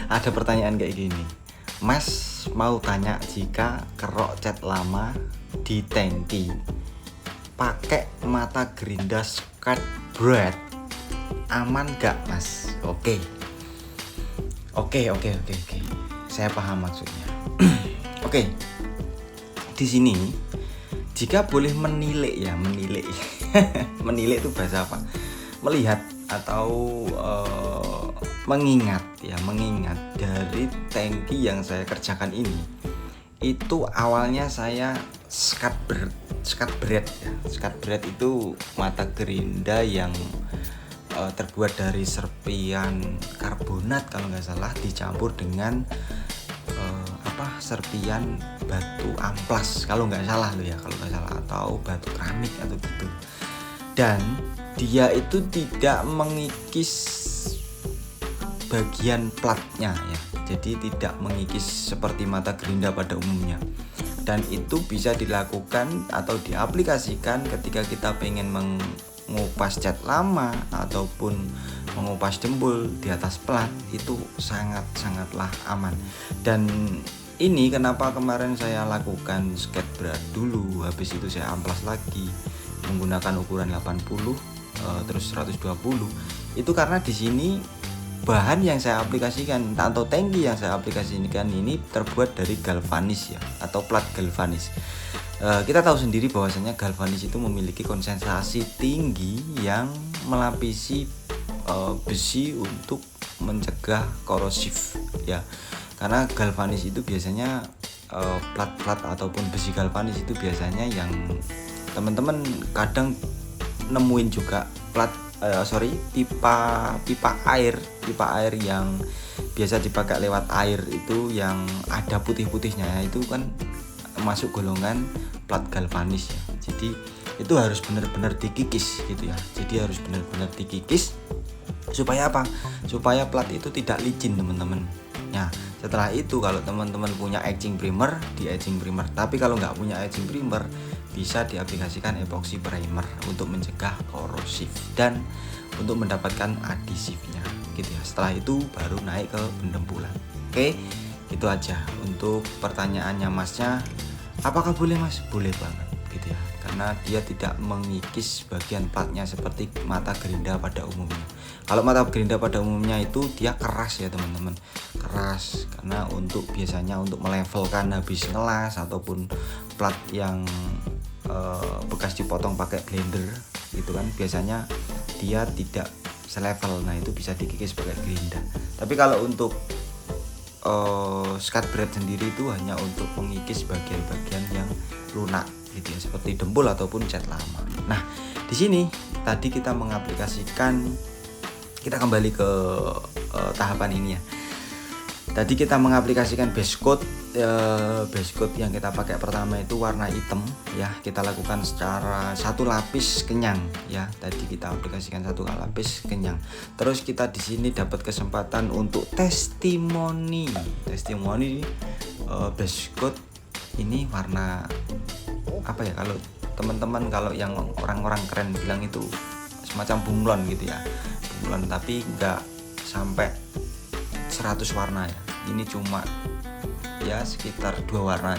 Ada pertanyaan kayak gini, Mas mau tanya jika kerok cat lama di tangki pakai mata gerinda skateboard aman gak Mas? Oke. Saya paham maksudnya. Oke. Di sini jika boleh menilik ya, menilik. Menilik itu bahasa apa? Melihat atau mengingat dari tangki yang saya kerjakan ini. Itu awalnya saya skateboard ya. Skateboard itu mata gerinda yang terbuat dari serpian karbonat kalau nggak salah, dicampur dengan serpian batu amplas kalau nggak salah atau batu keramik atau gitu. Dan dia itu tidak mengikis bagian platnya ya, jadi tidak mengikis seperti mata gerinda pada umumnya. Dan itu bisa dilakukan atau diaplikasikan ketika kita pengen mengupas cat lama ataupun mengupas jempol di atas plat. Itu sangatlah aman. Dan ini kenapa kemarin saya lakukan skateboard dulu, habis itu saya amplas lagi menggunakan ukuran 80 terus 120. Itu karena di sini bahan yang saya aplikasikan atau tangki yang saya aplikasikan ini terbuat dari galvanis ya, atau plat galvanis. Kita tahu sendiri bahwasanya galvanis itu memiliki konsentrasi tinggi yang melapisi besi untuk mencegah korosif ya. Karena galvanis itu biasanya plat-plat ataupun besi galvanis itu biasanya yang teman-teman kadang nemuin juga pipa air yang biasa dipakai lewat air itu yang ada putih-putihnya, itu kan masuk golongan plat galvanis ya. Jadi itu harus benar-benar dikikis gitu ya. Jadi harus benar-benar dikikis supaya apa? Supaya plat itu tidak licin teman-teman. Nah, setelah itu kalau teman-teman punya etching primer, di etching primer. Tapi kalau nggak punya etching primer, bisa diaplikasikan epoxy primer untuk mencegah korosif dan untuk mendapatkan adhesifnya gitu ya. Setelah itu baru naik ke pendempulan. Oke, itu aja untuk pertanyaannya Masnya. Apakah boleh Mas? Boleh banget gitu ya. Karena dia tidak mengikis bagian platnya seperti mata gerinda pada umumnya. Kalau mata gerinda pada umumnya itu dia keras ya teman-teman, keras karena biasanya untuk melevelkan habis ngelas ataupun plat yang bekas dipotong pakai blender gitu kan, biasanya dia tidak selevel. Nah itu bisa dikikis pakai gerinda. Tapi kalau untuk skateboard sendiri itu hanya untuk mengikis bagian-bagian yang lunak gitu ya, seperti dempul ataupun cat lama. Nah di sini tadi kita kembali ke tahapan ini ya. Tadi kita mengaplikasikan base coat yang kita pakai pertama itu warna hitam ya. Kita lakukan secara satu lapis kenyang ya. Tadi kita aplikasikan satu lapis kenyang. Terus kita di sini dapat kesempatan untuk testimoni base coat ini warna apa ya, kalau teman-teman kalau yang orang-orang keren bilang itu semacam bunglon gitu ya. Bunglon tapi enggak sampai 100 warna ya. Ini cuma ya sekitar dua warna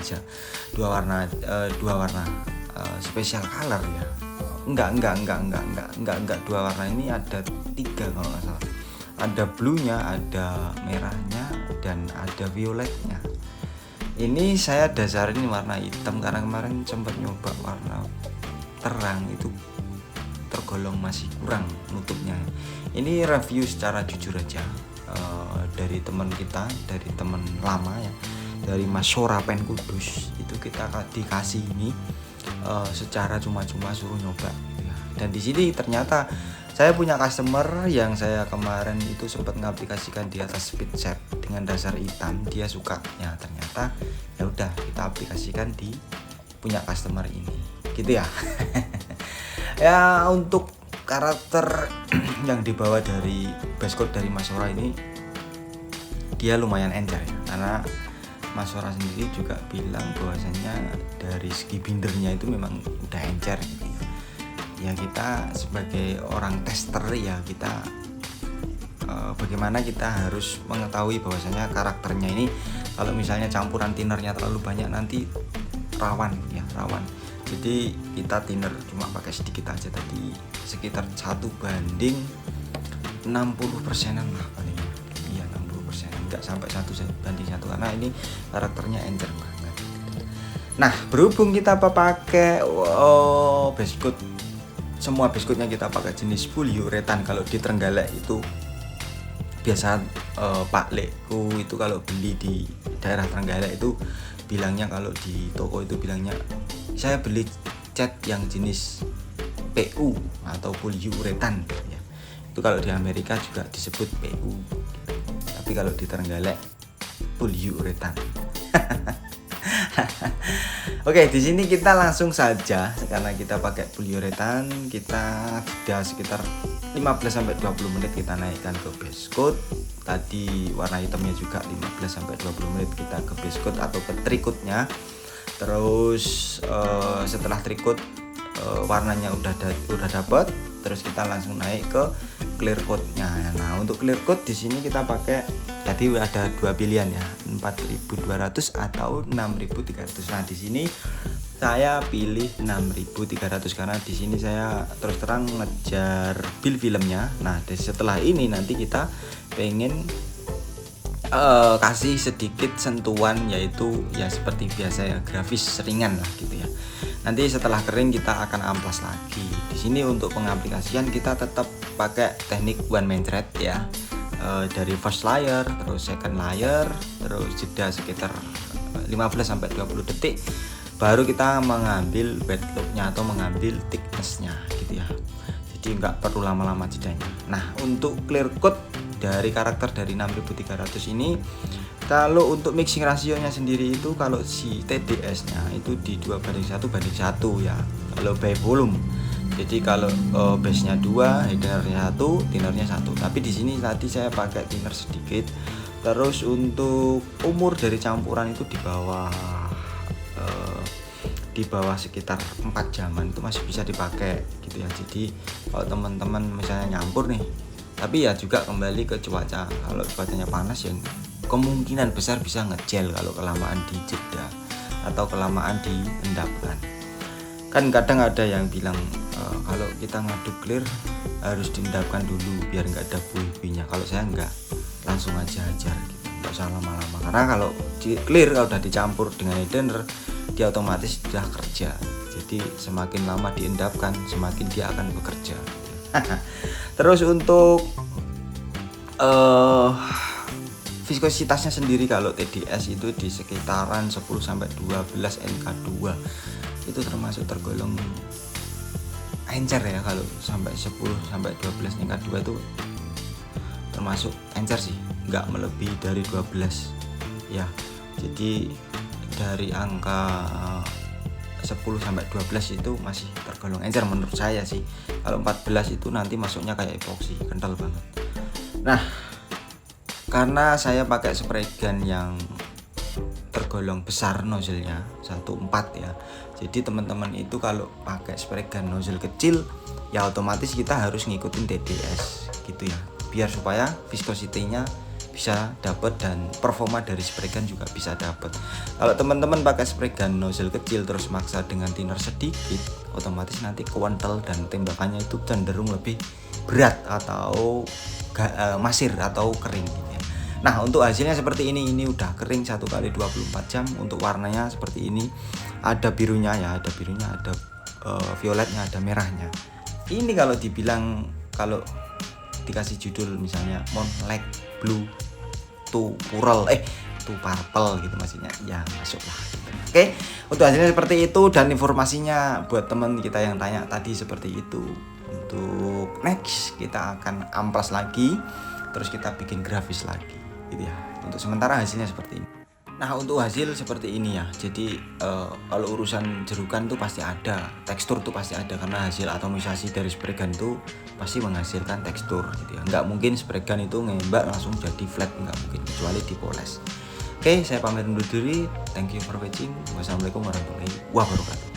special color ya. Enggak dua warna, ini ada 3 kalau nggak salah. Ada blue-nya, ada merahnya, dan ada violetnya. Ini saya dasarin warna hitam karena kemarin sempat nyoba warna terang, itu tergolong masih kurang nutupnya. Ini review secara jujur aja dari teman kita, dari teman lama ya, dari Mas Sora Pen Kudus. Itu kita dikasih ini secara cuma-cuma, suruh nyoba ya. Dan di sini ternyata saya punya customer yang saya kemarin itu sempat ngaplikasikan di atas speed set dengan dasar hitam, dia suka ya. Ternyata ya udah kita aplikasikan di punya customer ini gitu ya. Ya untuk karakter yang dibawa dari base coat dari Mas Sora ini, dia lumayan encer ya, karena Mas Sora sendiri juga bilang bahwasanya dari segi bindernya itu memang udah encer gitu ya. Kita sebagai orang tester ya, kita bagaimana kita harus mengetahui bahwasanya karakternya ini kalau misalnya campuran thinnernya terlalu banyak nanti rawan ya, rawan. Jadi kita thinner cuma pakai sedikit aja tadi, sekitar 1/60%-an lah paling. Iya 60%, enggak sampai 1/1 karena ini karakternya encer banget. Nah berhubung kita pakai biskuit, semua biskuitnya kita pakai jenis polyuretan. Kalau di Trenggalek itu biasa Pak Lekku itu kalau beli di daerah Trenggalek itu bilangnya, kalau di toko itu bilangnya saya beli cat yang jenis PU atau polyuretan ya. Itu kalau di Amerika juga disebut PU, tapi kalau di Trenggalek polyuretan. Oke, di sini kita langsung saja karena kita pakai polyuretan, kita jeda sekitar 15-20 menit kita naikkan ke biskuit. Tadi warna hitamnya juga 15-20 menit kita ke biskuit atau ke trikutnya. Terus setelah trikut warnanya udah dapat, terus kita langsung naik ke clear coat-nya. Nah, untuk clear coat di sini kita pakai, jadi ada dua pilihan ya, 4.200 atau 6.300. Nah, di sini saya pilih 6.300 karena di sini saya terus terang ngejar bill filmnya. Nah, setelah ini nanti kita pengen kasih sedikit sentuhan, yaitu ya seperti biasa ya, grafis ringan lah gitu ya. Nanti setelah kering kita akan amplas lagi. Di sini untuk pengaplikasian kita tetap pakai teknik one man thread ya. Dari first layer, terus second layer, terus jeda sekitar 15-20 detik baru kita mengambil wet loop-nya atau mengambil thickness-nya gitu ya. Jadi nggak perlu lama-lama jedanya. Nah, untuk clear coat dari karakter dari 6.300 ini, kalau untuk mixing rasionya sendiri itu kalau si TDS-nya itu di 2:1:1 ya, kalau by volume. Jadi kalau base-nya 2, header-nya 1, thinner-nya 1. Tapi di sini tadi saya pakai thinner sedikit. Terus untuk umur dari campuran itu di bawah sekitar 4 jaman itu masih bisa dipakai gitu ya. Jadi kalau teman-teman misalnya nyampur nih, tapi ya juga kembali ke cuaca. Kalau cuacanya panas ya kemungkinan besar bisa ngegel kalau kelamaan di jeda atau kelamaan diendapkan. Kan kadang ada yang bilang kalau kita ngaduk clear harus diendapkan dulu biar nggak ada buih-buihnya. Kalau saya nggak, langsung aja hajar gitu, nggak usah lama-lama. Karena kalau di clear kalau udah dicampur dengan header, dia otomatis sudah kerja. Jadi semakin lama diendapkan, semakin dia akan bekerja. Terus untuk viskositasnya sendiri kalau TDS itu di sekitaran 10-12 NK2. Itu termasuk tergolong encer ya. Kalau sampai 10-12 NK2 itu termasuk encer sih, nggak melebihi dari 12 ya. Jadi dari angka 10-12 itu masih tergolong encer menurut saya sih. Kalau 14 itu nanti masuknya kayak epoxy, kental banget. Nah, karena saya pakai spray gun yang tergolong besar nozzle-nya 1/4 ya. Jadi teman-teman itu kalau pakai spray gun nozzle kecil ya otomatis kita harus ngikutin TDS gitu ya. Biar supaya viscosity-nya bisa dapat dan performa dari spray gun juga bisa dapat. Kalau teman-teman pakai spray gun nozzle kecil terus maksa dengan thinner sedikit, otomatis nanti kewentel dan tembakannya itu cenderung lebih berat atau masir atau kering gitu ya. Nah, untuk hasilnya seperti ini udah kering 1x24 jam. Untuk warnanya seperti ini, ada birunya ya, ada violetnya, ada merahnya. Ini kalau dibilang, kalau dikasih judul misalnya Moonlight Blue to Purple gitu maksudnya, ya masuk lah gitu. Oke, untuk hasilnya seperti itu dan informasinya buat teman kita yang tanya tadi seperti itu. Untuk next kita akan amplas lagi, terus kita bikin grafis lagi gitu ya. Untuk sementara hasilnya seperti ini. Nah, untuk hasil seperti ini ya. Jadi kalau urusan jerukan tuh pasti ada, tekstur tuh pasti ada, karena hasil atomisasi dari spray gun tuh pasti menghasilkan tekstur gitu ya. Nggak mungkin spray gun itu ngembak langsung jadi flat, nggak mungkin, kecuali dipoles. Oke, saya pamit undur diri. Thank you for watching. Wassalamualaikum warahmatullahi wabarakatuh.